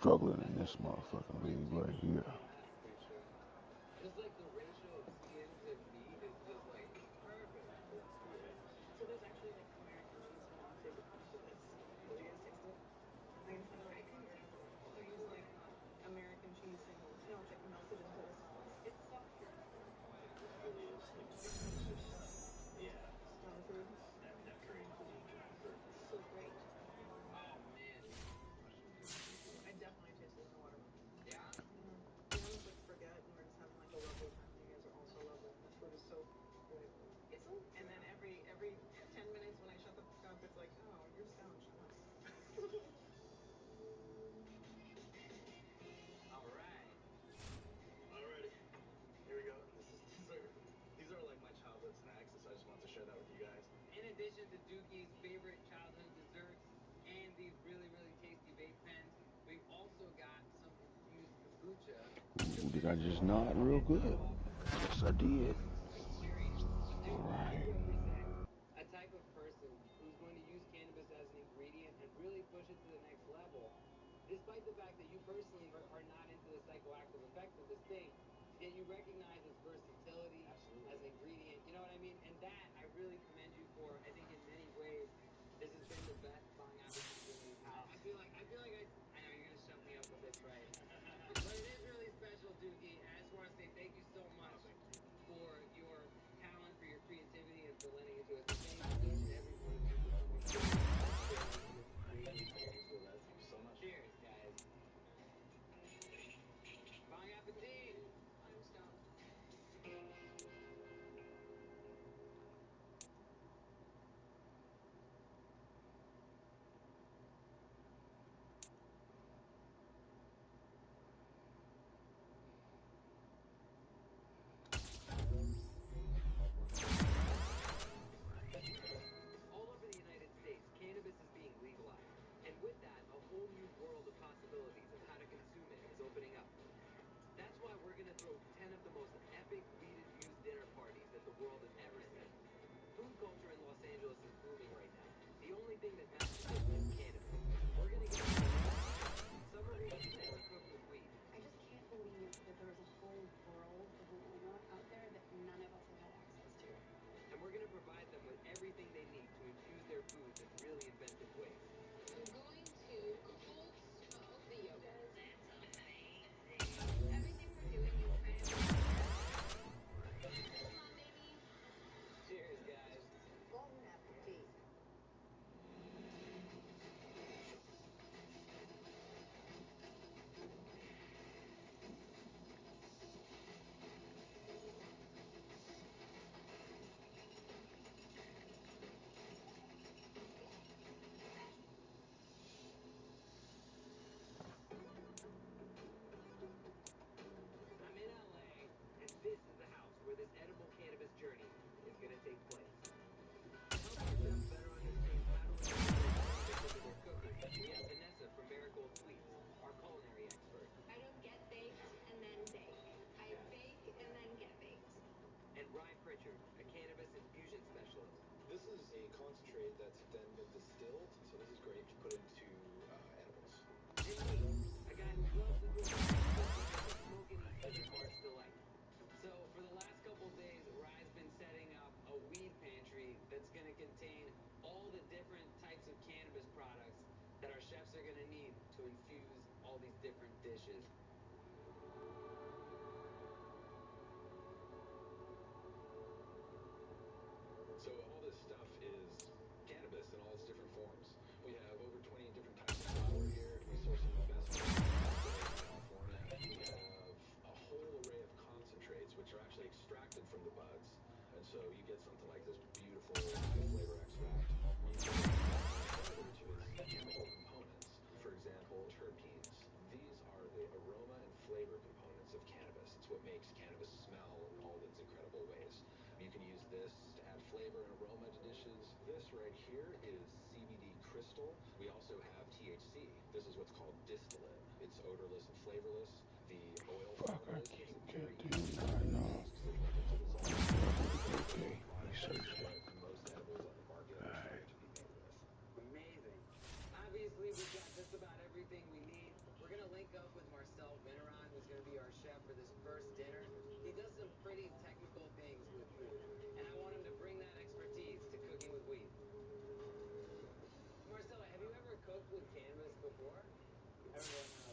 struggling in this motherfucking league right here. Just like the ratio of skins and meat is just like perfect. So there's actually like American cheese singles. They could do this. Would you guys taste it? Like instead of like butter, they use like American cheese singles. You know, it's like melted into the sauce. It's softer. Really is like signature stuff. Yeah. Strong food. That Korean cuisine is perfect. So great. Oh man. I definitely tasted the watermelon. Yeah? Mm-hmm. We almost like forget and we're just having like a lovely time. You guys are also lovely. The food is so good. It's so and then every 10 minutes when I shut the fuck up, it's like, oh, you're stoned, shut up. All right. Alrighty, here we go. This is dessert. These are like my childhood snacks, so I just wanted to share that with you guys. In addition to Dookie's favorite childhood desserts and these really, really tasty vape pens, we've also got some infused kombucha. Ooh, did I just nod real good? Yes, I did. Alright. A type of person who's going to use cannabis as an ingredient and really push it to the next level, despite the fact that you personally are not into the psychoactive effects of this thing, yet you recognize its versatility. Absolutely. As an ingredient. You know what I mean? And that I really commend you for. I think in many ways, this has been the best buying opportunity we've had. I feel like I know you're gonna shut me up with this, right? But it is really special, Dookie. And I just want to say thank you so much for your talent, for your creativity, and for lending it to us. Thank each and every one of you for coming through and sharing your creative experience with us. Thank you so much. Cheers, guys. Bon appetit. I'm stoned. All over the United States, cannabis is being legalized. And with that, a whole new world of possibilities of how to consume it is opening up. That's why we're going to throw 10 of the most epic weed-infused dinner parties that the world has ever seen. Food culture in Los Angeles is booming right now. The only thing that matters is cannabis. We're going to get summer meals never cooked with weed. I just can't believe that there is a whole world of aroma out there that none of us have had access to. And we're going to provide them with everything they need to infuse their foods in really inventive ways. I'm going to cold smoke the yogurt. That's amazing. Everything we're doing is kind of hold on, baby. Cheers, guys. Bon appetit. I'm in LA, and this is the house where this edible cannabis journey is going to take place. To help our chefs better understand how to infuse their cooking, we have Vanessa from Marigold Sweets, our culinary expert. I don't get baked and then bake. I bake and then get baked. And Ryan Pritchard, a cannabis infusion specialist. This is a concentrate that's then been distilled, so this is great to put into edibles. And me, a guy who loves the groove, smoke and eat to their heart's delight. So for the last couple days, Ryan's been setting up a weed pantry that's going to contain all the different types of cannabis products that our chefs are going to need to infuse all these different dishes. So all this stuff is cannabis in all its different forms. We have over 20 different types of flower here. We source some of the best from California. We have a whole array of concentrates, which are actually extracted from the buds. And so you get something like this beautiful high flavor extract. You can further to its chemical components. For example, terpenes. These are the aroma and flavor components of cannabis. It's what makes cannabis smell in all its incredible ways. You can use this to add flavor and aroma to dishes. This right here is CBD crystal. We also have THC. This is what's called distillate. It's odorless and flavorless. The oil Fuck, form I of this keep is very getting easy to nodding off. use because there's nothing to dissolve. Okay, research it. But most edibles on the market are Alright. starting to be made with. Amazing. Obviously, we've got just about everything we need. We're going to link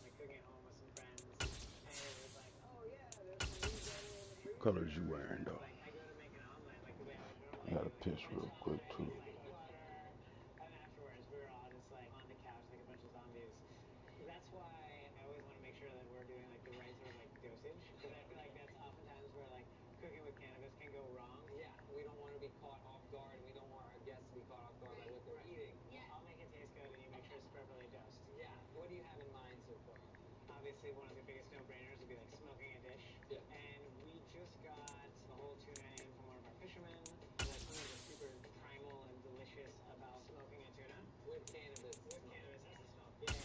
like cooking at home with some friends, and it was like, oh yeah, there's some meat bread in the freezer. Colors you wearing though? Like I go to make an omelet, like the way I would I normally gotta do it. piss real quick too. And afterwards, we were all just like on the couch like a bunch of zombies. That's why I always want to make sure that we're doing like the right sort of like dosage, because I feel like that's oftentimes where like cooking with cannabis can go wrong. Yeah, we don't want to be caught off guard. We don't want our guests to be caught off guard by what they're eating. Yeah. I'll make it taste good, and you make sure it's properly dosed. Yeah. What do you have in mind so far? Obviously, one of the biggest no-brainers would be like smoking a dish. Yeah. And we just got the whole tuna in from one of our fishermen. There's something that's super primal and delicious about smoking a tuna. With cannabis. With cannabis as a smoke. Yeah.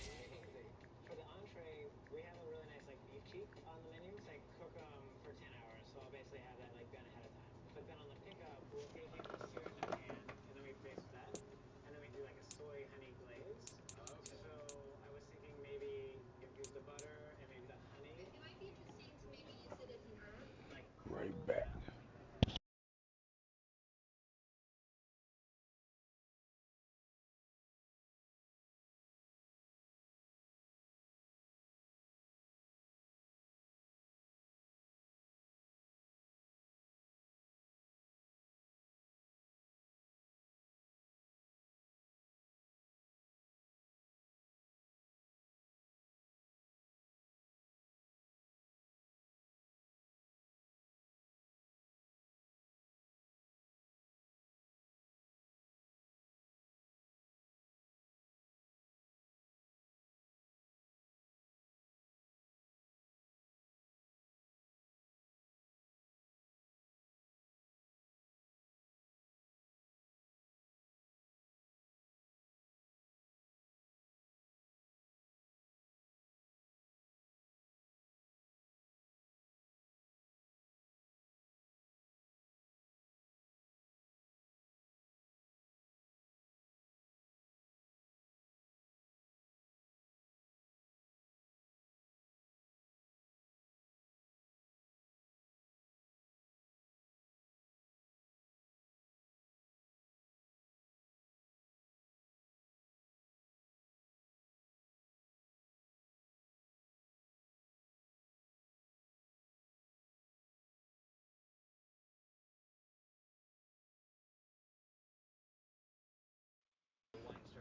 For the entree, we have a really nice like beef cheek on the menu. It's like cook them for 10 hours, so I'll basically have that like done ahead of time. But then on the pickup, we'll occasionally sear it in the pan, and then we baste with that, and then we do like a soy honey glaze. Okay. So I was thinking maybe use the butter and maybe the honey. It might be interesting to maybe use it as an herb. Like Right back.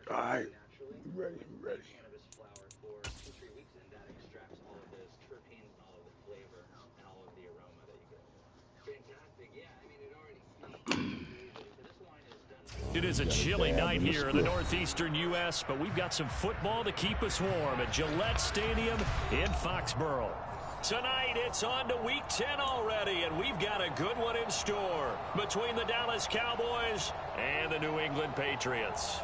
All right, ready. Cannabis flower for 2-3 weeks, and that extracts all of those terpenes and all of the flavor and all of the aroma that you get. Fantastic. Yeah, I mean, it already smells. So this wine is done. It is a chilly night here in the northeastern U.S., but we've got some football to keep us warm at Gillette Stadium in Foxborough. Tonight, it's on to Week 10 already, and we've got a good one in store between the Dallas Cowboys and the New England Patriots.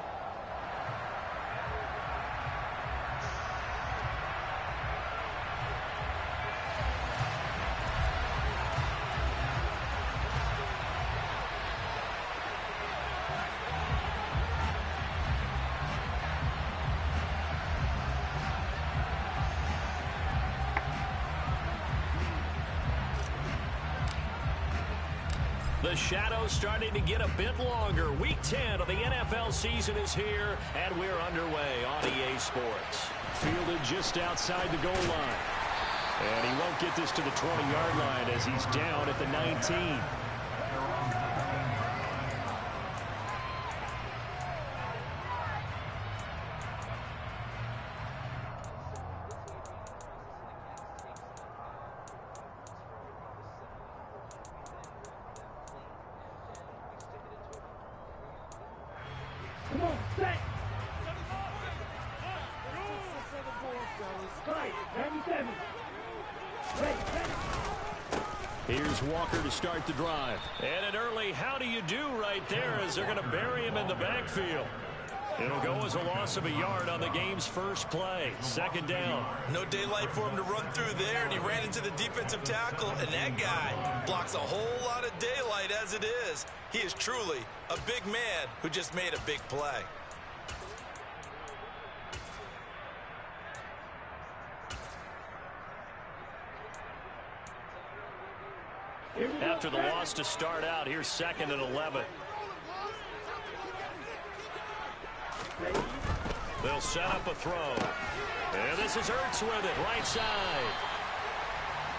The shadow's starting to get a bit longer. Week 10 of the NFL season is here, and we're underway on EA Sports. Fielded just outside the goal line. And he won't get this to the 20-yard line as he's down at the 19. Come on, set! Strike, 97. Ready. Here's Walker to start the drive. And an early how do you do right there as they're going to bury him in the backfield. It'll go as a loss of a yard on the game's first play. Second down. No daylight for him to run through there, and he ran into the defensive tackle, and that guy blocks a whole lot of daylight as it is. He is truly a big man who just made a big play. After the loss to start out, here's 2nd and 11. They'll set up a throw. And this This is Ertz with it, right side.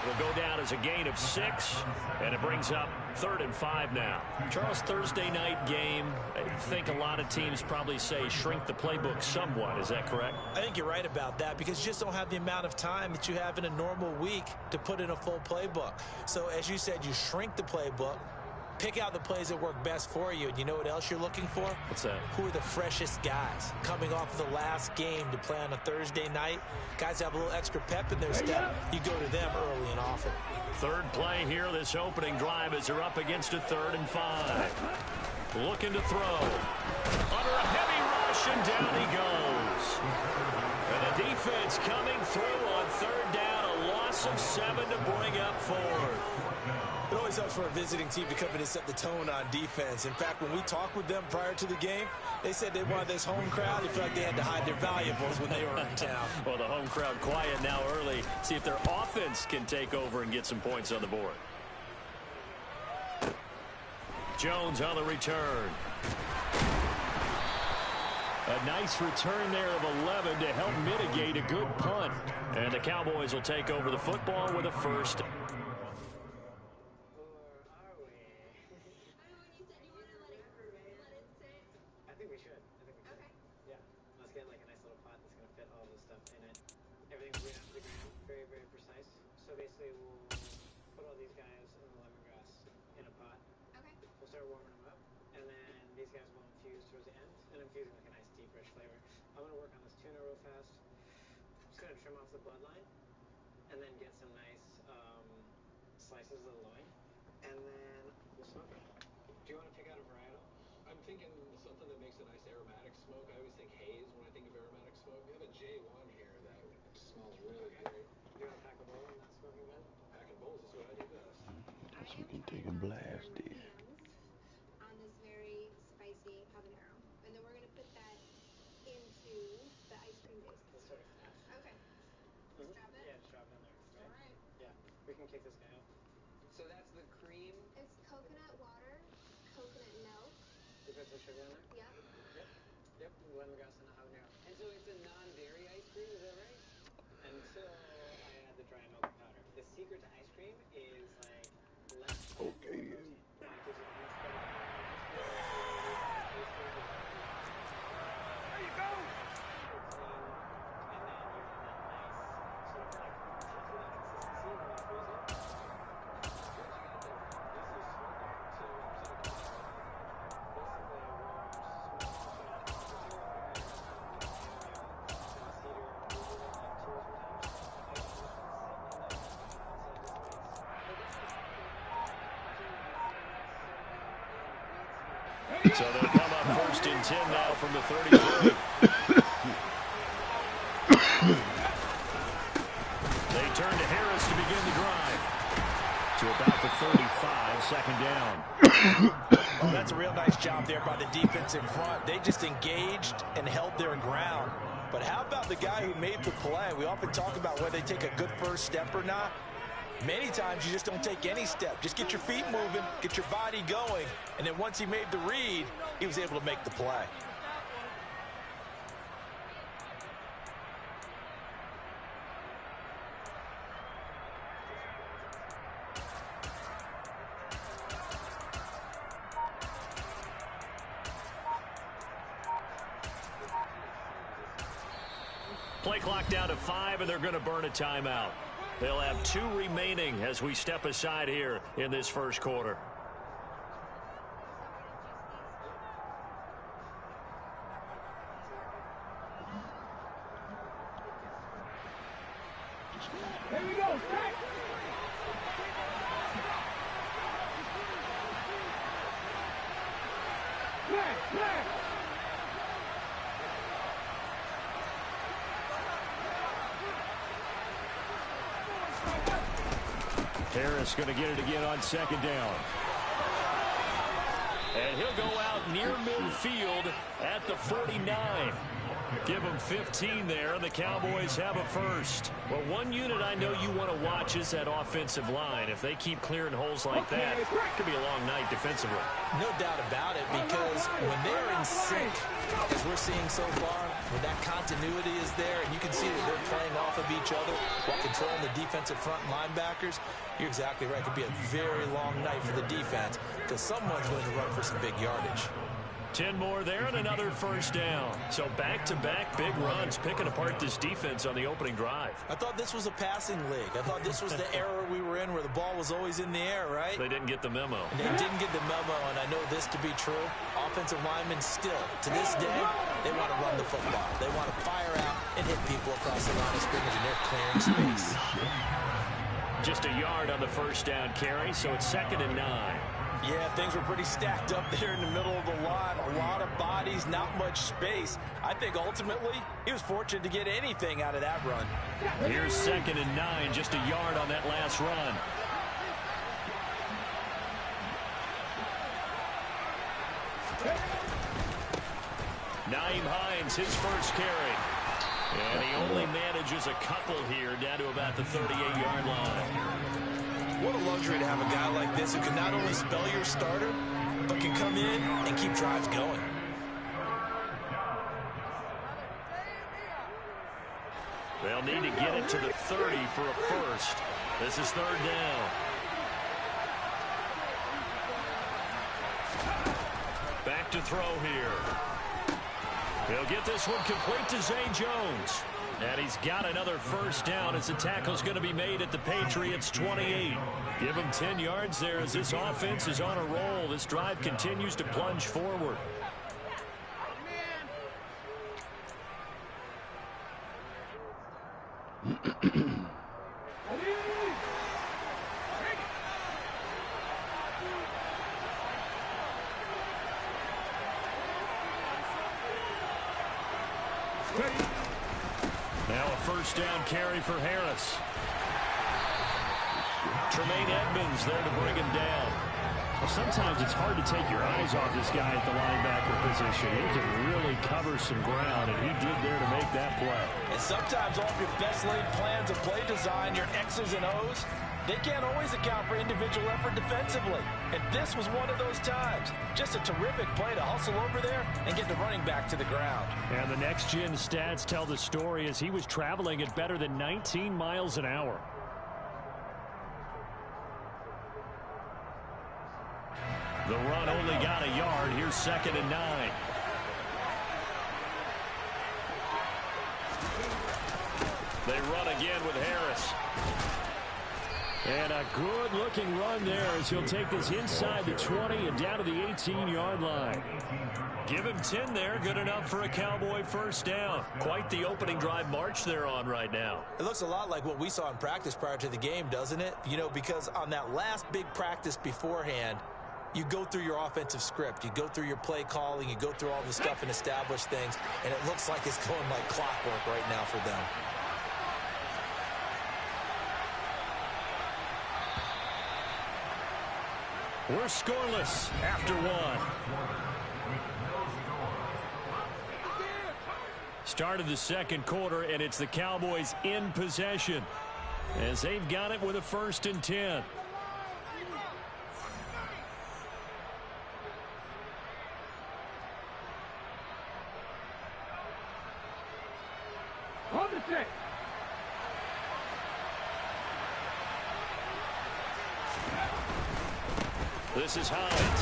It'll go down as a gain of 6, and it brings up 3rd and 5 now. Charles, Thursday night game, I think a lot of teams probably say shrink the playbook somewhat. Is that correct? I think you're right about that because you just don't have the amount of time that you have in a normal week to put in a full playbook. So as you said, you shrink the playbook, pick out the plays that work best for you. And you know what else you're looking for? What's that? Who are the freshest guys coming off of the last game to play on a Thursday night? Guys have a little extra pep in their step. You go to them early and often. Third play here, this opening drive as they're up against a 3rd and 5. Looking to throw. Under a heavy rush, and down he goes. And the defense coming through on 3rd down, a loss of 7 to bring up 4th. It always helps for a visiting team to come in and set the tone on defense. In fact, when we talked with them prior to the game, they said they wanted this home crowd. They felt like they had to hide their valuables when they were in town. Well, the home crowd quiet now early. See if their offense can take over and get some points on the board. Jones on the return. A nice return there of 11 to help mitigate a good punt. And the Cowboys will take over the football with a first. Trim off the bloodline and then get some nice slices of the loin and then we'll smoke it. Do you want to pick out a varietal? I'm thinking something that makes a nice aromatic smoke. I always think haze when I think of aromatic smoke. We have a J1 here that smells really great. Do you want to pack a bowl in that smoking bed? Packing bowls is what I do best. So we can take a blast here. On this very spicy habanero, and then we're gonna put that into the ice cream base. Let's start. Okay. Just drop it? Yeah, just drop it in there. All right. Yeah, we can kick this guy out. So that's the cream. It's coconut water, coconut milk. You put some sugar in there? Yep. Yep, lemongrass and a habanero. And so it's a non-dairy ice cream, is that right? Until I add the dry milk powder. The secret to ice cream is like less Okay. protein. It gives you a much better There you go. So they'll come up 1st and 10 now from the 33. They turn to Harris to begin the drive. To about the 35, 2nd down. Well, that's a real nice job there by the defense in front. They just engaged and held their ground. But how about the guy who made the play? We often talk about whether they take a good first step or not. Many times you just don't take any step. Just get your feet moving, get your body going, and then once he made the read, he was able to make the play. Play clock down to 5, and they're going to burn a timeout. They'll have 2 remaining as we step aside here in this first quarter. Here we go. Strike. Play. Harris going to get it again on 2nd down. And he'll go out near midfield at the 49. Give them 15 there, and the Cowboys have a first. Well, one unit I know you want to watch is that offensive line. If they keep clearing holes like that, it could be a long night defensively. No doubt about it, because when they're in sync, as we're seeing so far, when that continuity is there, and you can see that they're playing off each other while controlling the defensive front and linebackers, you're exactly right. It could be a very long night for the defense because someone's going to run for some big yardage. 10 more there and another first down. So back-to-back big runs, picking apart this defense on the opening drive. I thought this was a passing league. I thought this was the era we were in where the ball was always in the air, right? They didn't get the memo. And they didn't get the memo, and I know this to be true. Offensive linemen still, to this day, they want to run the football. They want to fire out and hit people across the line of scrimmage, and they're clearing space. Just a yard on the first down carry, so it's 2nd and 9. Yeah, things were pretty stacked up there in the middle of the line. A lot of bodies, not much space. I think ultimately he was fortunate to get anything out of that run. Here's 2nd and 9, just a yard on that last run. Nyheim Hines, his first carry. And he only manages a couple here down to about the 38-yard line. What a luxury to have a guy like this who can not only spell your starter, but can come in and keep drives going. They'll need to get it to the 30 for a first. This is 3rd down. Back to throw here. He'll get this one complete to Zay Jones. And he's got another first down as the tackle's going to be made at the Patriots' 28. Give him 10 yards there as this offense is on a roll. This drive continues to plunge forward. Now a first down carry for Harris. Tremaine Edmonds there to bring him down. Well, sometimes it's hard to take your eyes off this guy at the linebacker position. He can really cover some ground, and he did there to make that play. And sometimes all of your best laid plans of play design, your X's and O's, they can't always account for individual effort defensively. And this was one of those times. Just a terrific play to hustle over there and get the running back to the ground. And the next-gen stats tell the story as he was traveling at better than 19 miles an hour. The run only got a yard. Here's 2nd and 9. They run again with Harris. And a good-looking run there as he'll take this inside the 20 and down to the 18-yard line. Give him 10 there. Good enough for a Cowboy first down. Quite the opening drive march they're on right now. It looks a lot like what we saw in practice prior to the game, doesn't it? You know, because on that last big practice beforehand, you go through your offensive script. You go through your play calling. You go through all the stuff and establish things. And it looks like it's going like clockwork right now for them. We're scoreless after one. Start of the second quarter, and it's the Cowboys in possession as they've got it with a 1st and 10. On the set. This is Hines.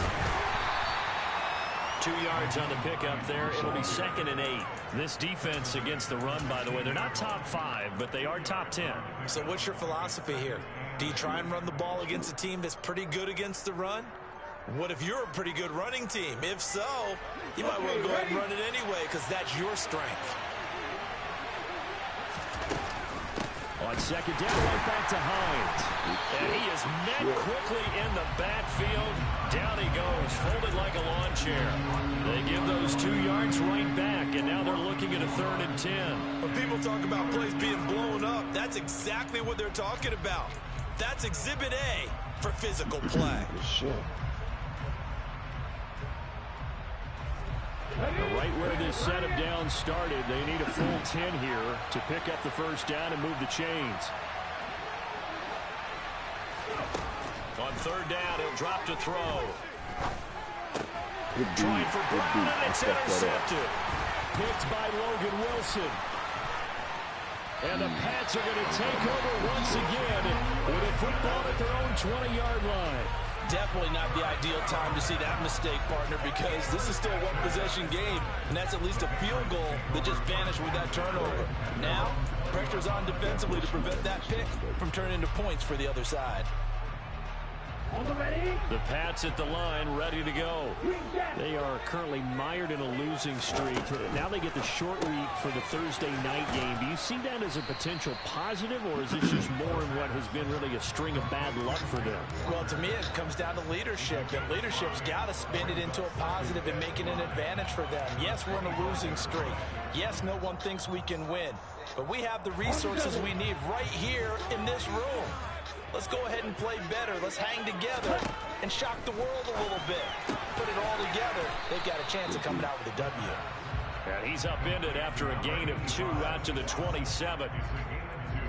2 yards on the pickup there. It'll be 2nd and 8. This defense against the run, by the way, they're not top 5, but they are top 10. So what's your philosophy here? Do you try and run the ball against a team that's pretty good against the run? What if you're a pretty good running team? If so, you might well go ahead and run it anyway because that's your strength. On 2nd down, right back to Hines. And he is met quickly in the backfield. Down he goes, folded like a lawn chair. They give those 2 yards right back, and now they're looking at a 3rd and 10. When people talk about plays being blown up, that's exactly what they're talking about. That's Exhibit A for physical play. Right where this setup down started, they need a full 10 here to pick up the first down and move the chains. On 3rd down, he'll drop to throw. Trying for Brown, and it's intercepted. Picked by Logan Wilson. And the Pats are going to take over once again with a football at their own 20-yard line. Definitely not the ideal time to see that mistake, partner, because this is still a one-possession game, and that's at least a field goal that just vanished with that turnover. Now, pressure's on defensively to prevent that pick from turning into points for the other side. The Pats at the line, ready to go. They are currently mired in a losing streak. Now they get the short week for the Thursday night game. Do you see that as a potential positive, or is this just more in what has been really a string of bad luck for them? Well, to me, it comes down to leadership, and leadership's got to spin it into a positive and make it an advantage for them. Yes, we're in a losing streak. Yes, no one thinks we can win, but we have the resources we need right here in this room. Let's go ahead and play better. Let's hang together and shock the world a little bit. Put it all together. They've got a chance of coming out with a W. And he's upended after a gain of 2 out to the 27.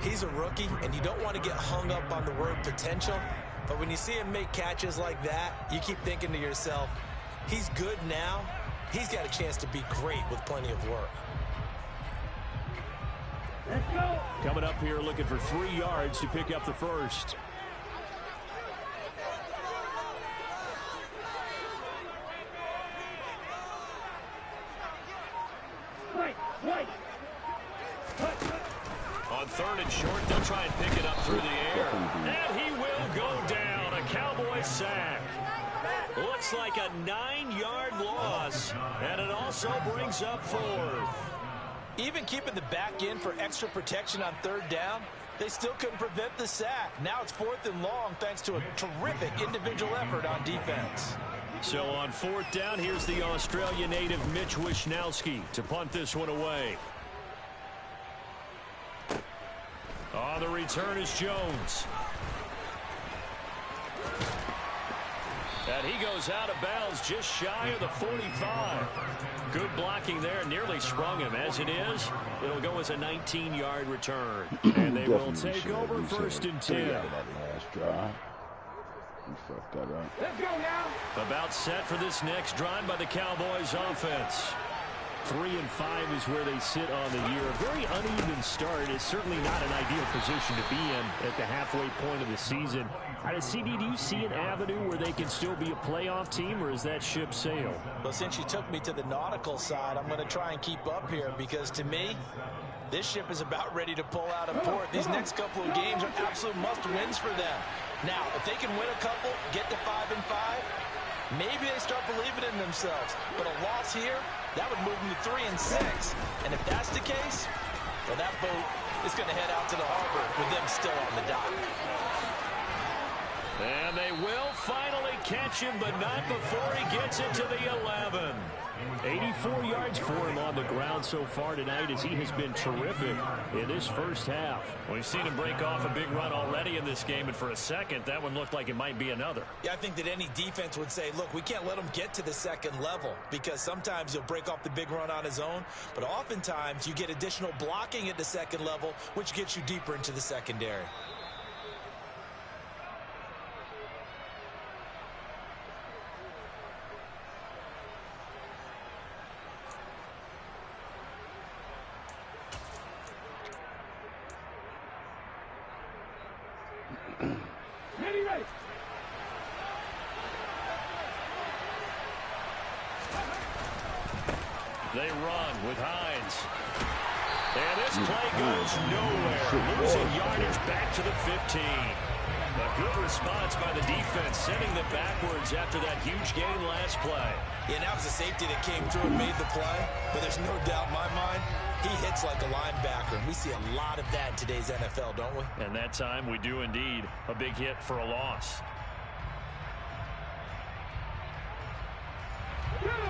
He's a rookie, and you don't want to get hung up on the word potential. But when you see him make catches like that, you keep thinking to yourself, he's good now. He's got a chance to be great with plenty of work. Coming up here looking for 3 yards to pick up the first. On 3rd and short, they'll try and pick it up through the air. And he will go down. A Cowboys sack. Looks like a 9-yard loss. And it also brings up 4th. Even keeping the back in for extra protection on 3rd down, they still couldn't prevent the sack. Now it's 4th and long thanks to a terrific individual effort on defense. So on 4th down, here's the Australia native Mitch Wishnowsky to punt this one away. On the return is Jones. And he goes out of bounds just shy of the 45. Good blocking there. Nearly sprung him. As it is, it'll go as a 19-yard return. And they will take over 1st and 10. That last drive. You fucked that up. Let's go now. About set for this next drive by the Cowboys offense. 3 and 5 is where they sit on the year. A very uneven start. It's certainly not an ideal position to be in at the halfway point of the season. CD, do you see an avenue where they can still be a playoff team, or is that ship sailed? Well, since you took me to the nautical side, I'm going to try and keep up here because to me, this ship is about ready to pull out of port. These next couple of games are absolute must-wins for them. Now, if they can win a couple, get to 5 and 5, maybe they start believing in themselves. But a loss here, that would move them to 3 and 6. And if that's the case, well, that boat is going to head out to the harbor with them still on the dock. And they will finally catch him, but not before he gets it to the 11. 84 yards for him on the ground so far tonight as he has been terrific in this first half. We've seen him break off a big run already in this game, and for a second, that one looked like it might be another. Yeah, I think that any defense would say, look, we can't let him get to the second level because sometimes he'll break off the big run on his own, but oftentimes you get additional blocking at the second level, which gets you deeper into the secondary. They run with Hines. And this play goes nowhere. Losing yardage back to the 15. A good response by the defense, sending them backwards after that huge gain last play. Yeah, that was a safety that came through and made the play. But there's no doubt in my mind, he hits like a linebacker. And we see a lot of that in today's NFL, don't we? And that time we do indeed. A big hit for a loss.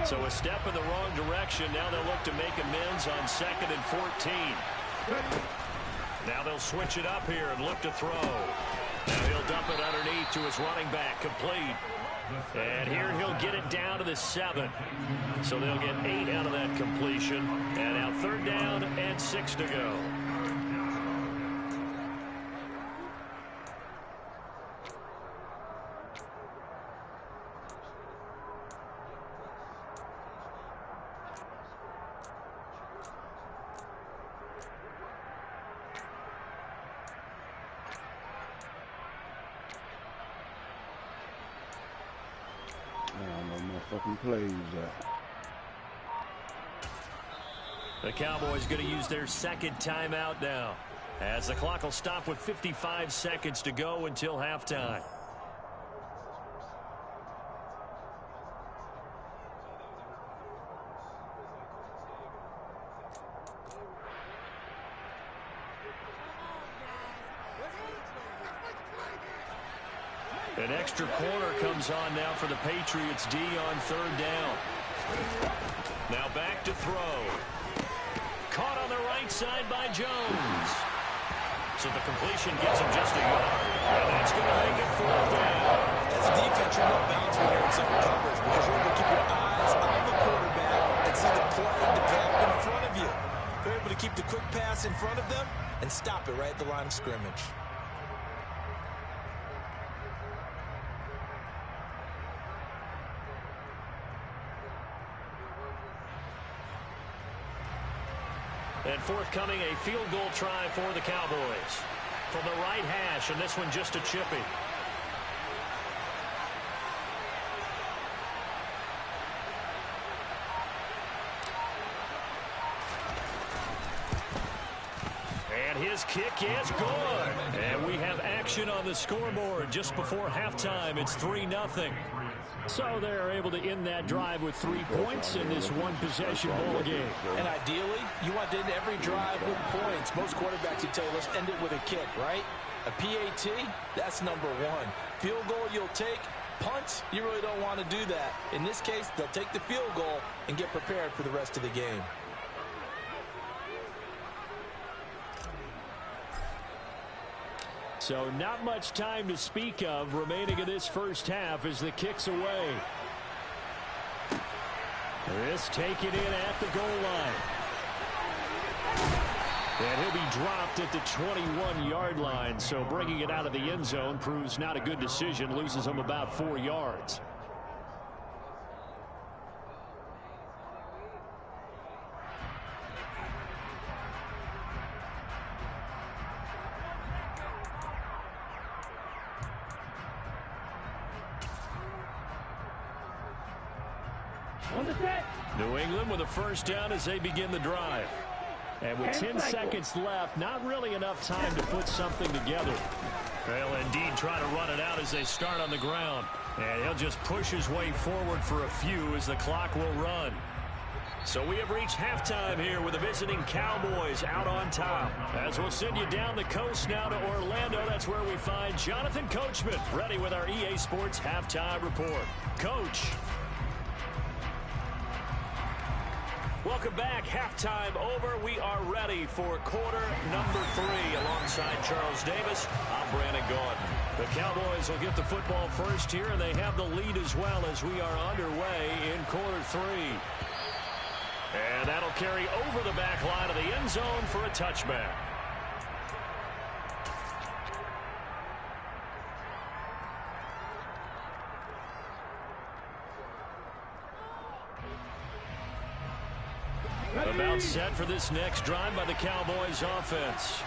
So a step in the wrong direction. Now they'll look to make amends on 2nd and 14. Now they'll switch it up here and look to throw. Now he'll dump it underneath to his running back, complete. And here he'll get it down to the 7. So they'll get 8 out of that completion. And now 3rd down and 6 to go. fucking plays at? The Cowboys going to use their second timeout now, as the clock will stop with 55 seconds to go until halftime. An extra corner comes on now for the Patriots D on third down. Now back to throw. Caught on the right side by Jones. So the completion gets him just a yard. And that's going to make it fourth down. As a defense, you're not bounds when you're in zone coverage because you're able to keep your eyes on the quarterback and see the play develop in front of you. You're able to keep the quick pass in front of them and stop it right at the line of scrimmage. And forthcoming, a field goal try for the Cowboys. From the right hash, and this one just a chippy. And his kick is good. And we have action on the scoreboard just before halftime. It's 3-0. So they're able to end that drive with 3 points in this one-possession ball game. And ideally, you want to end every drive with points. Most quarterbacks would tell you, let's end it with a kick, right? A PAT, that's number 1. Field goal you'll take. Punts, you really don't want to do that. In this case, they'll take the field goal and get prepared for the rest of the game. So not much time to speak of remaining in this first half as the kick's away. This taken in at the goal line. And he'll be dropped at the 21-yard line. So bringing it out of the end zone proves not a good decision. Loses him about 4 yards. New England with a first down as they begin the drive. And with 10 seconds left, not really enough time to put something together. They'll indeed try to run it out as they start on the ground. And he'll just push his way forward for a few as the clock will run. So we have reached halftime here with the visiting Cowboys out on top. As we'll send you down the coast now to Orlando, that's where we find Jonathan Coachman ready with our EA Sports halftime report. Coach. Welcome back. Halftime over. We are ready for quarter number 3. Alongside Charles Davis, I'm Brandon Gordon. The Cowboys will get the football first here, and they have the lead as well as we are underway in quarter 3. And that'll carry over the back line of the end zone for a touchback. About set for this next drive by the Cowboys offense.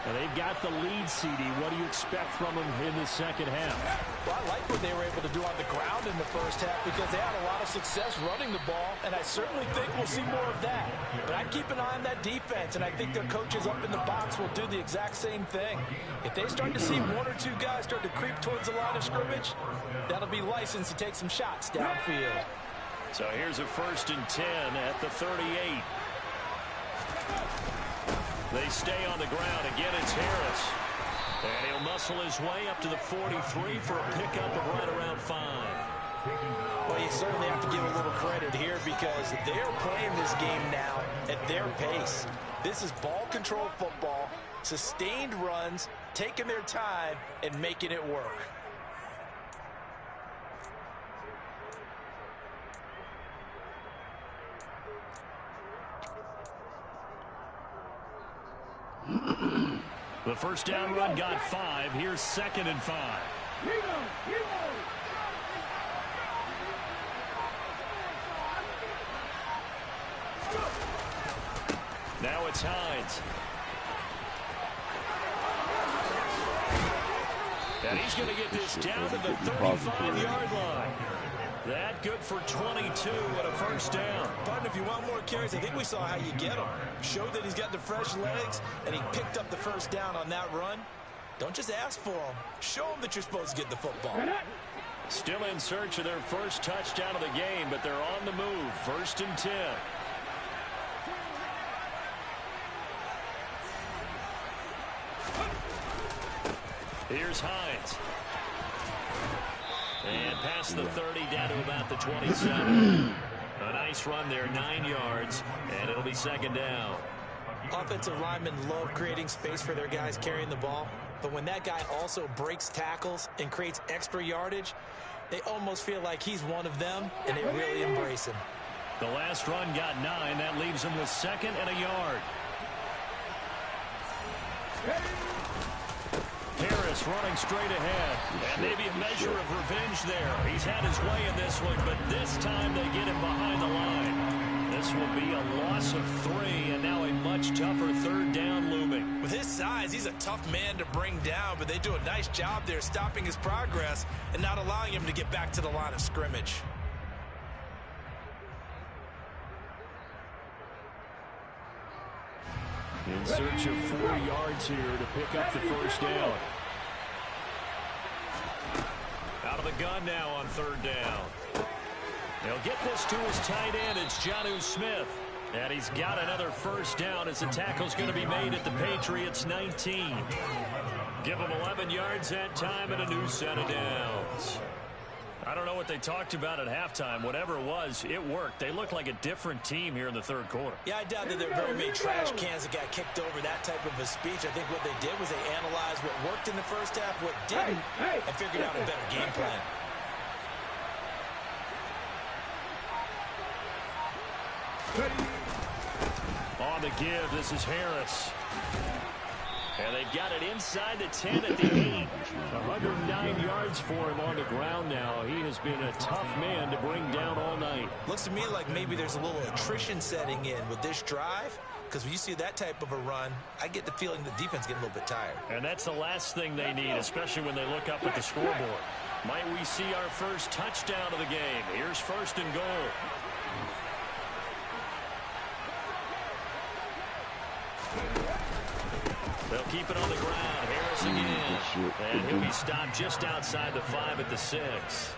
And they've got the lead, CD. What do you expect from them in the second half? Well, I like what they were able to do on the ground in the first half because they had a lot of success running the ball, and I certainly think we'll see more of that. But I'd keep an eye on that defense, and I think their coaches up in the box will do the exact same thing. If they start to see 1 or 2 guys start to creep towards the line of scrimmage, that'll be licensed to take some shots downfield. So here's a 1st and 10 at the 38. They stay on the ground. Again, it's Harris. And he'll muscle his way up to the 43 for a pickup of right around 5. Well, you certainly have to give a little credit here because they're playing this game now at their pace. This is ball control football, sustained runs, taking their time, and making it work. The first down run got 5. Here's 2nd and 5. Now it's Hines. And he's going to get this down to the 35-yard line. That good for 22 and a first down. Partner, if you want more carries, I think we saw how you get them. Show that he's got the fresh legs, and he picked up the first down on that run. Don't just ask for them. Show them that you're supposed to get the football. Still in search of their first touchdown of the game, but they're on the move. 1st and 10. Here's Hines. And past the 30 down to about the 27. A nice run there, 9 yards, and it'll be 2nd down. Offensive linemen love creating space for their guys carrying the ball, but when that guy also breaks tackles and creates extra yardage, they almost feel like he's one of them, and they really embrace him. The last run got 9. That leaves him with 2nd and a yard. Harris running straight ahead. And maybe a measure of revenge there. He's had his way in this one, but this time they get him behind the line. This will be a loss of 3, and now a much tougher 3rd down looming. With his size, he's a tough man to bring down, but they do a nice job there stopping his progress and not allowing him to get back to the line of scrimmage. In search of 4 yards here to pick up the first down. Out of the gun now on 3rd down. They'll get this to his tight end. It's Jonnu Smith. And he's got another first down as the tackle's going to be made at the Patriots 19. Give him 11 yards that time and a new set of downs. I don't know what they talked about at halftime. Whatever it was, it worked. They look like a different team here in the 3rd quarter. Yeah, I doubt that there are very many trash cans that got kicked over that type of a speech. I think what they did was they analyzed what worked in the first half, what didn't, and figured out a better game plan. On the give, this is Harris. And they've got it inside the 10 at the 8. 109 yards for him on the ground now. He has been a tough man to bring down all night. Looks to me like maybe there's a little attrition setting in with this drive, because when you see that type of a run, I get the feeling the defense getting a little bit tired. And that's the last thing they need, especially when they look up at the scoreboard. Might we see our first touchdown of the game? Here's 1st and goal. They'll keep it on the ground. Harris again. And he'll be stopped just outside the 5 at the 6.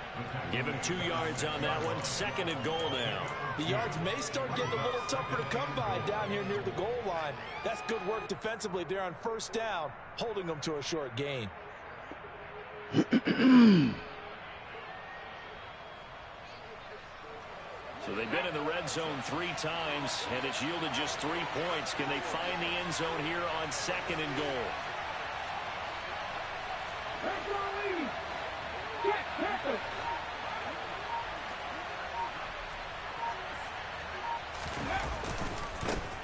Give him 2 yards on that one. 2nd and goal now. The yards may start getting a little tougher to come by down here near the goal line. That's good work defensively there on 1st down, holding them to a short gain. So they've been in the red zone 3 times, and it's yielded just 3 points. Can they find the end zone here on 2nd and goal?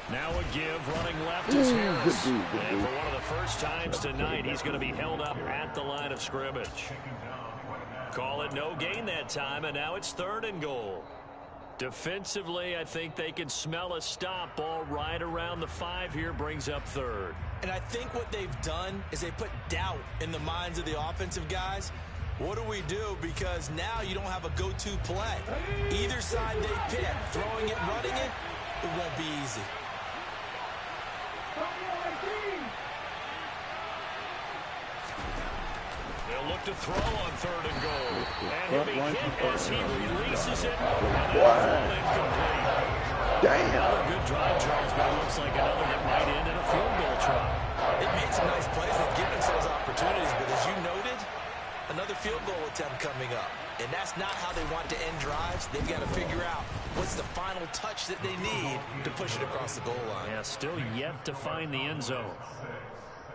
Now a give, running left is Harris. And for one of the first times tonight, he's going to be held up at the line of scrimmage. Call it no gain that time, and now it's 3rd and goal. Defensively, I think they can smell a stop. Ball right around the 5 here, brings up 3rd. And I think what they've done is they put doubt in the minds of the offensive guys. What do we do? Because now you don't have a go-to play. Either side they pick, throwing it, running it, it won't be easy. They'll look to throw on 3rd and goal. And he'll be hit as he releases it. And it'll fall incomplete. Another good drive, Charles, but it looks like another that might end in a field goal try. They've made some nice plays. They've given themselves opportunities, but as you noted, another field goal attempt coming up. And that's not how they want to end drives. They've got to figure out what's the final touch that they need to push it across the goal line. Yeah, still yet to find the end zone.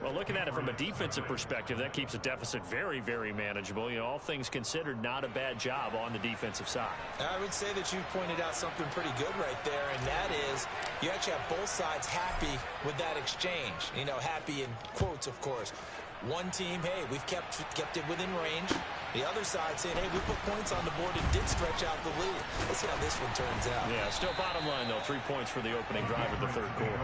Well, looking at it from a defensive perspective, that keeps a deficit very, very manageable. You know, all things considered, not a bad job on the defensive side. I would say that you've pointed out something pretty good right there, and that is you actually have both sides happy with that exchange. You know, happy in quotes, of course. One team, hey, we've kept it within range. The other side saying, hey, we put points on the board and did stretch out the lead. Let's see how this one turns out. Yeah, still bottom line, though, 3 points for the opening drive of the 3rd quarter.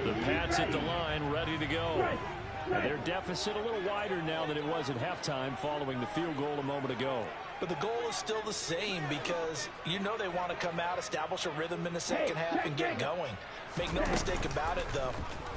The Pats at the line, ready to go. And their deficit a little wider now than it was at halftime following the field goal a moment ago. But the goal is still the same because you know they want to come out, establish a rhythm in the second half, and get going. Make no mistake about it, though.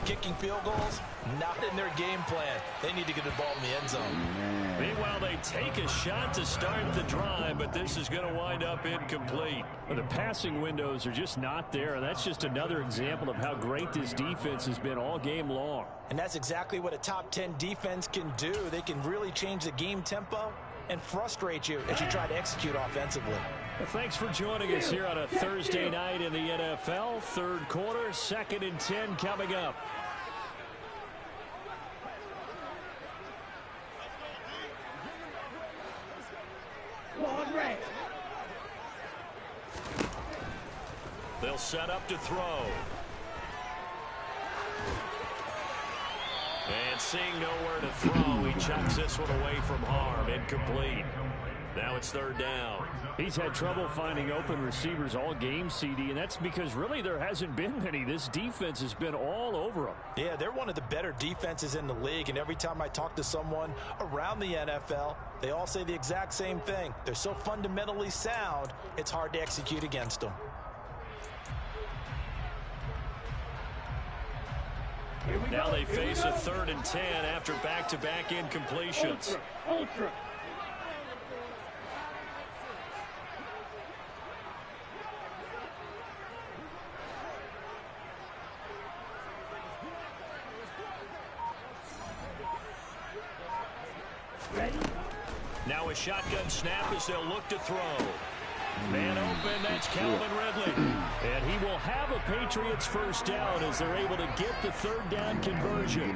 Kicking field goals, not in their game plan. They need to get the ball in the end zone. Meanwhile, they take a shot to start the drive, but this is going to wind up incomplete. The passing windows are just not there, and that's just another example of how great this defense has been all game long. And that's exactly what a top 10 defense can do. They can really change the game tempo and frustrate you as you try to execute offensively. Well, thanks for joining us here on a Thursday night in the NFL. Third quarter, 2nd and 10 coming up. They'll set up to throw. And seeing nowhere to throw, he chucks this one away from harm. Incomplete. Now it's 3rd down. He's had trouble finding open receivers all game, CD, and that's because really there hasn't been many. This defense has been all over them. Yeah, they're one of the better defenses in the league, and every time I talk to someone around the NFL, they all say the exact same thing. They're so fundamentally sound, it's hard to execute against them. Now they face a 3rd and 10 after back-to-back incompletions. Ultra. Now a shotgun snap as they'll look to throw. Man open, that's Calvin Ridley. And he will have a Patriots first down as they're able to get the 3rd down conversion.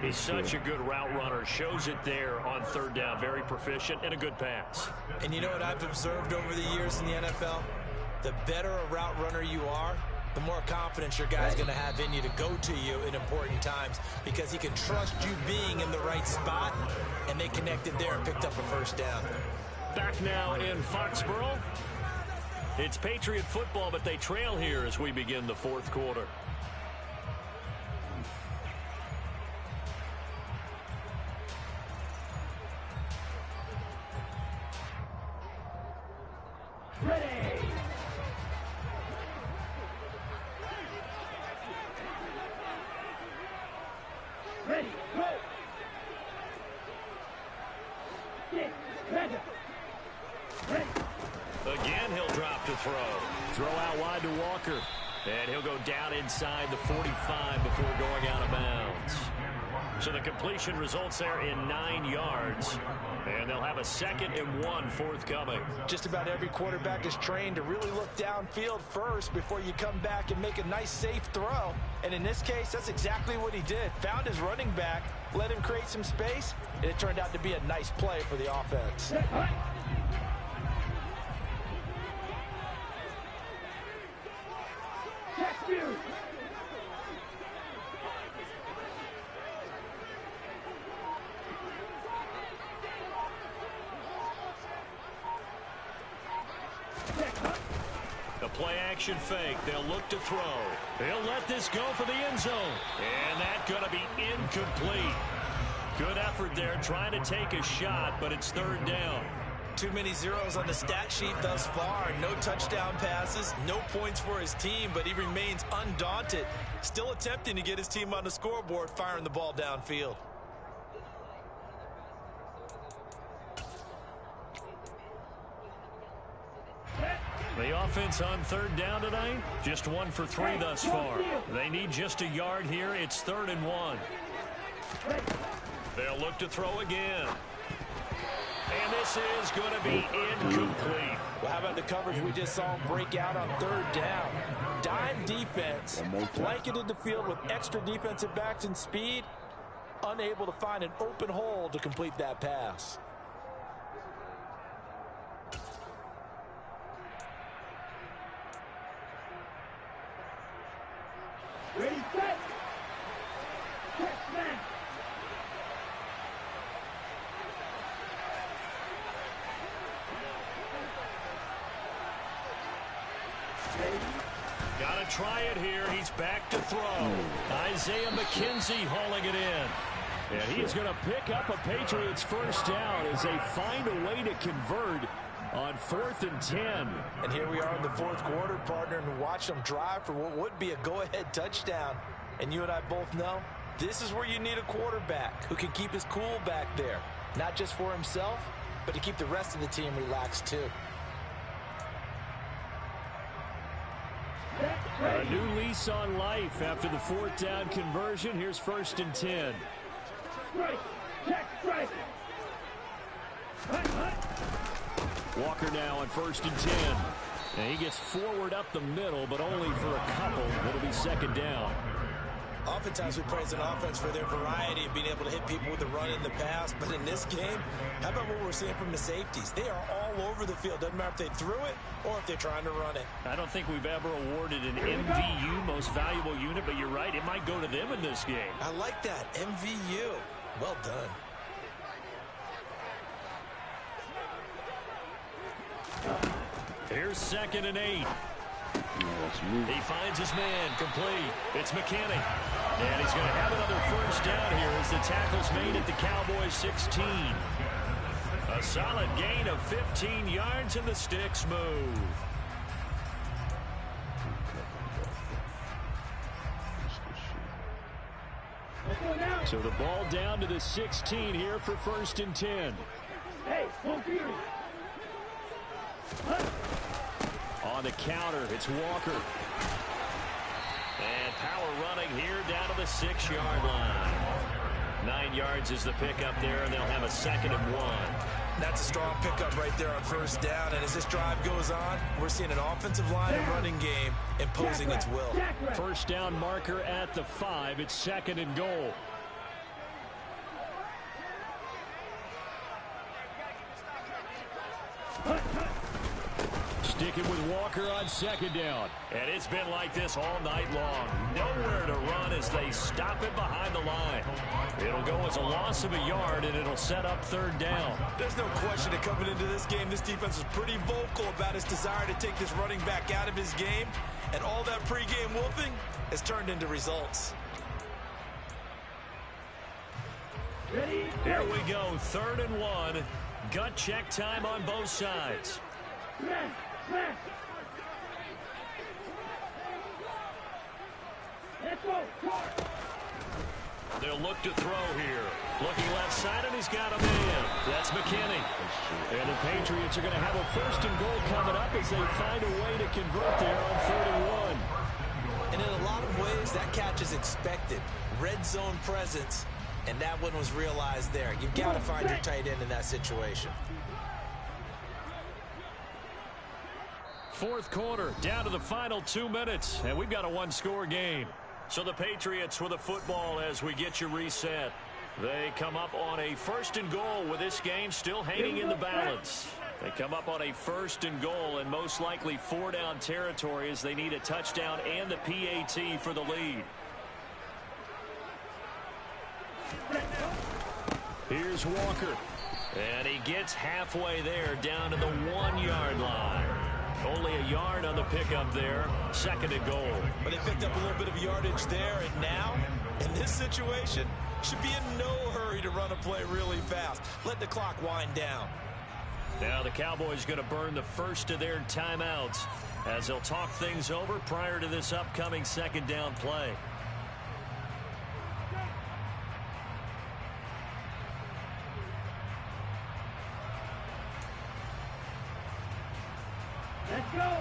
He's such a good route runner. Shows it there on 3rd down. Very proficient and a good pass. And you know what I've observed over the years in the NFL? The better a route runner you are, the more confidence your guy's going to have in you to go to you in important times because he can trust you being in the right spot, and they connected there and picked up a first down. Back now in Foxborough. It's Patriot football, but they trail here as we begin the 4th quarter. Ready, go! Again, he'll drop to throw. Throw out wide to Walker. And he'll go down inside the 45 before going out of bounds. So the completion results there in 9 yards. And they'll have a 2nd and 1 forthcoming. Just about every quarterback is trained to really look downfield first before you come back and make a nice, safe throw. And in this case, that's exactly what he did. Found his running back, let him create some space, and it turned out to be a nice play for the offense. The play-action fake. They'll look to throw. They'll let this go for the end zone. And that's going to be incomplete. Good effort there trying to take a shot, but it's 3rd down. Too many zeros on the stat sheet thus far. No touchdown passes, no points for his team, but he remains undaunted. Still attempting to get his team on the scoreboard, firing the ball downfield. The offense on 3rd down tonight, just 1 for 3 thus far. They need just a yard here. It's 3rd and 1. They'll look to throw again. And this is going to be incomplete. Well, how about the coverage we just saw break out on 3rd down? Dime defense, blanketed the field with extra defensive backs and speed, unable to find an open hole to complete that pass. Ready, set! Touchdown! Got to try it here. He's back to throw. Isaiah McKenzie hauling it in. And he's going to pick up a Patriots first down as they find a way to convert on 4th and 10. And here we are in the 4th quarter, partner, and watch them drive for what would be a go-ahead touchdown. And you and I both know this is where you need a quarterback who can keep his cool back there. Not just for himself, but to keep the rest of the team relaxed too. A new lease on life after the 4th down conversion. Here's 1st and 10. Walker now on 1st and 10. And he gets forward up the middle, but only for a couple. It'll be 2nd down. Oftentimes we praise an offense for their variety of being able to hit people with the run in the pass. But in this game, how about what we're seeing from the safeties? They are all over the field. Doesn't matter if they threw it or if they're trying to run it. I don't think we've ever awarded an MVU, most valuable unit, but you're right. It might go to them in this game. I like that. MVU. Well done. Here's 2nd and 8. He finds his man, complete. It's McKinney. And he's going to have another first down here as the tackle's made at the Cowboys 16. A solid gain of 15 yards and the sticks move. So the ball down to the 16 here for 1st and 10. Hey, on the counter, it's Walker. And power running here down to the 6-yard line. 9 yards is the pickup there, and they'll have a 2nd and 1. That's a strong pickup right there on 1st down. And as this drive goes on, we're seeing an offensive line and running game imposing its will. 1st down marker at the 5. It's 2nd and goal. Sticking with Walker on 2nd down. And it's been like this all night long. Nowhere to run as they stop it behind the line. It'll go as a loss of a yard, and it'll set up 3rd down. There's no question that coming into this game, this defense was pretty vocal about his desire to take this running back out of his game. And all that pregame wolfing has turned into results. Here we go, 3rd and 1. Gut check time on both sides. They'll look to throw here. Looking left side, and he's got a man. That's McKinney. And the Patriots are going to have a 1st and goal coming up as they find a way to convert there on 3rd and 1. And in a lot of ways, that catch is expected. Red zone presence, and that one was realized there. You've got to find your tight end in that situation. 4th quarter, down to the final 2 minutes, and we've got a 1-score game. So the Patriots with a football as we get you reset. They come up on a 1st and goal with this game still hanging in the balance. They come up on a 1st and goal and most likely 4-down territory as they need a touchdown and the PAT for the lead. Here's Walker. And he gets halfway there down to the 1-yard line. Only a yard on the pickup there. 2nd and goal. But they picked up a little bit of yardage there, and now, in this situation, should be in no hurry to run a play really fast. Let the clock wind down. Now the Cowboys going to burn the first of their timeouts as they'll talk things over prior to this upcoming 2nd down play. Let's go.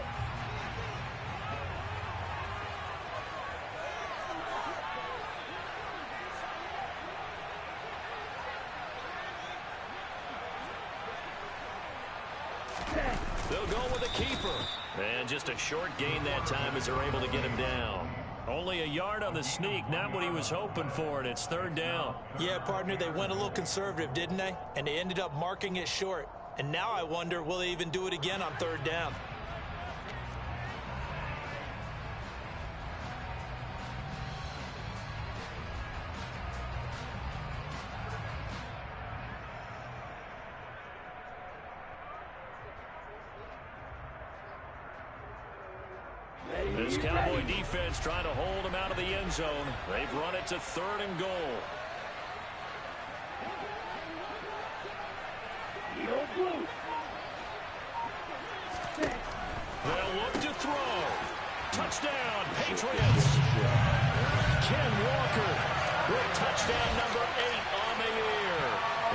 They'll go with a keeper. And just a short gain that time as they're able to get him down. Only a yard on the sneak, not what he was hoping for, and it's 3rd down. Yeah, partner, they went a little conservative, didn't they? And they ended up marking it short. And now I wonder, will they even do it again on 3rd down? This Cowboy defense trying to hold him out of the end zone. They've run it to 3rd and goal. They'll look to throw. Touchdown, Patriots. Ken Walker with touchdown number 8 on the year.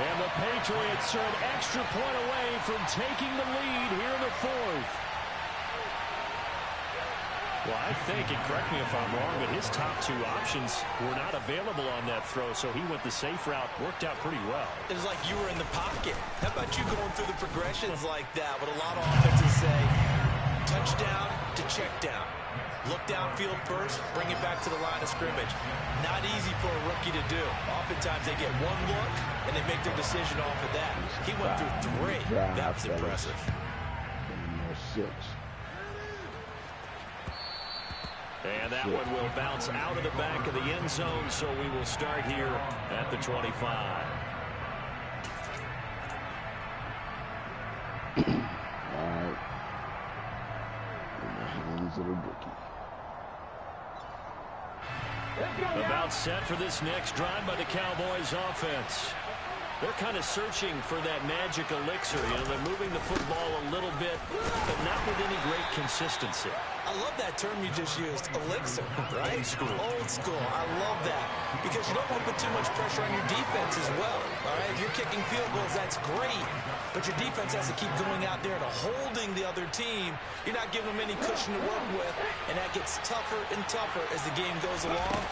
And the Patriots are an extra point away from taking the lead here in the 4th. Well, I think, and correct me if I'm wrong, but his top 2 options were not available on that throw, so he went the safe route. Worked out pretty well. It was like you were in the pocket. How about you going through the progressions like that? What a lot of offenses say, touchdown to check down. Look downfield first, bring it back to the line of scrimmage. Not easy for a rookie to do. Oftentimes they get one look, and they make their decision off of that. He went through 3. That was impressive. 6. And that one will bounce out of the back of the end zone, so we will start here at the 25. All right. In the hands of the rookie. About set for this next drive by the Cowboys offense. They're kind of searching for that magic elixir. You know, they're moving the football a little bit, but not with any great consistency. I love that term you just used, elixir, right? Old school. Old school. I love that because you don't want to put too much pressure on your defense as well, all right? If you're kicking field goals, that's great, but your defense has to keep going out there and holding the other team. You're not giving them any cushion to work with, and that gets tougher and tougher as the game goes along.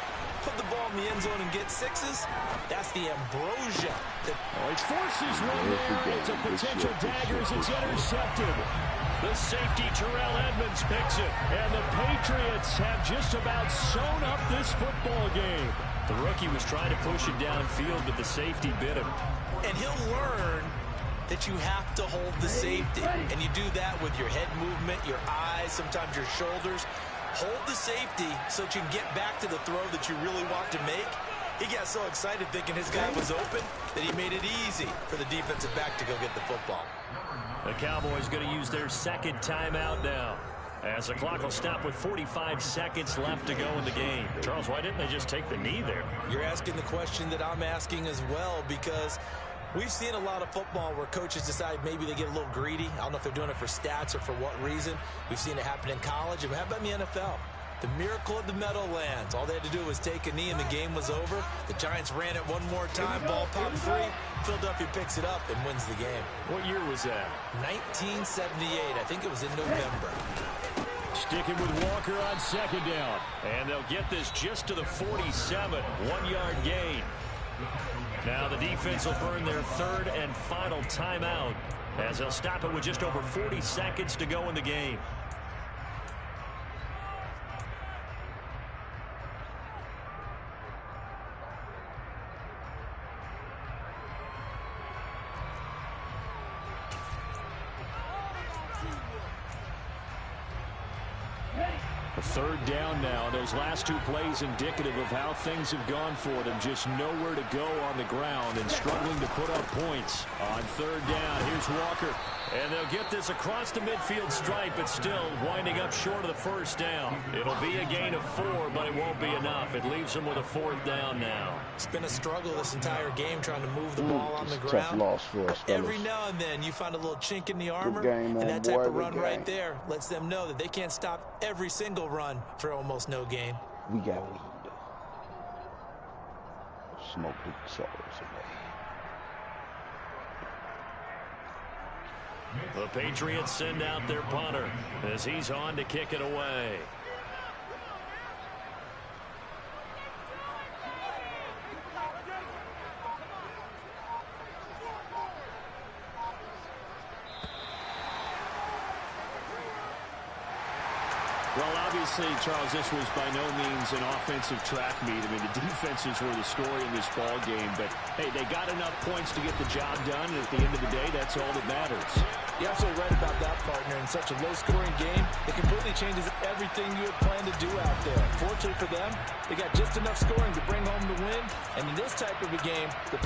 Put the ball in the end zone and get 6s. That's the ambrosia. Oh, he forces one there. It's a potential dagger as it's intercepted. The safety, Terrell Edmonds, picks it. And the Patriots have just about sewn up this football game. The rookie was trying to push it downfield, but the safety bit him. And he'll learn that you have to hold the safety. And you do that with your head movement, your eyes, sometimes your shoulders. Hold the safety so that you can get back to the throw that you really want to make. He got so excited thinking his guy was open that he made it easy for the defensive back to go get the football. The Cowboys going to use their 2nd timeout now, as the clock will stop with 45 seconds left to go in the game. Charles, why didn't they just take the knee there? You're asking the question that I'm asking as well, because we've seen a lot of football where coaches decide maybe they get a little greedy. I don't know if they're doing it for stats or for what reason. We've seen it happen in college. And how about in the NFL? The miracle of the Meadowlands. All they had to do was take a knee and the game was over. The Giants ran it one more time. Ball popped free. Philadelphia picks it up and wins the game. What year was that? 1978. I think it was in November. Sticking with Walker on 2nd down. And they'll get this just to the 47. 1-yard gain. Now the defense will burn their 3rd and final timeout, as they'll stop it with just over 40 seconds to go in the game. A 3rd down now. Those last 2 plays indicative of how things have gone for them. Just nowhere to go on the ground and struggling to put up points. On 3rd down, here's Walker. And they'll get this across the midfield stripe, but still winding up short of the 1st down. It'll be a gain of 4, but it won't be enough. It leaves them with a 4th down now. It's been a struggle this entire game trying to move the ball on the Tough ground. loss for us, Every now and then you find a little chink in the armor, game, and that type of run good right game. there lets them know that they can't stop every single run for almost no gain. We got weed. Smoke the souls away. The Patriots send out their punter as he's on to kick it away. Well, obviously, Charles, this was by no means an offensive track meet. I mean, the defenses were the story in this ball game. But, hey, they got enough points to get the job done. And at the end of the day, that's all that matters. You're absolutely right about that, partner. In such a low-scoring game, it completely changes everything you had planned to do out there. Fortunately for them, they got just enough scoring to bring home the win. And in this type of a game, the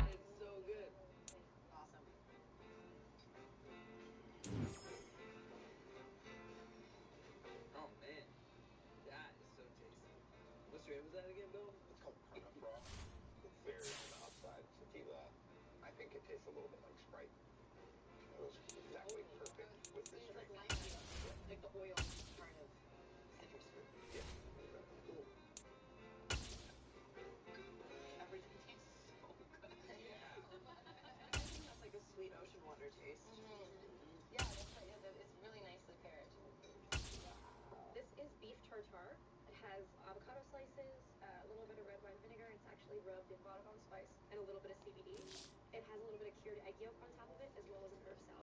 a little bit like Sprite. It goes exactly perfect with this It's drink. like lime, like the oil part of citrus fruit. Yeah. Cool. Everything tastes so good. Yeah. I think that's like a sweet ocean water taste. Yeah, that's right. Yeah, it's really nicely paired. This is beef tartare. It has avocado slices, a little bit of red wine vinegar. It's actually rubbed in bottom spice and a little bit of CBD. It has a little bit of cured egg yolk on top of it, as well as an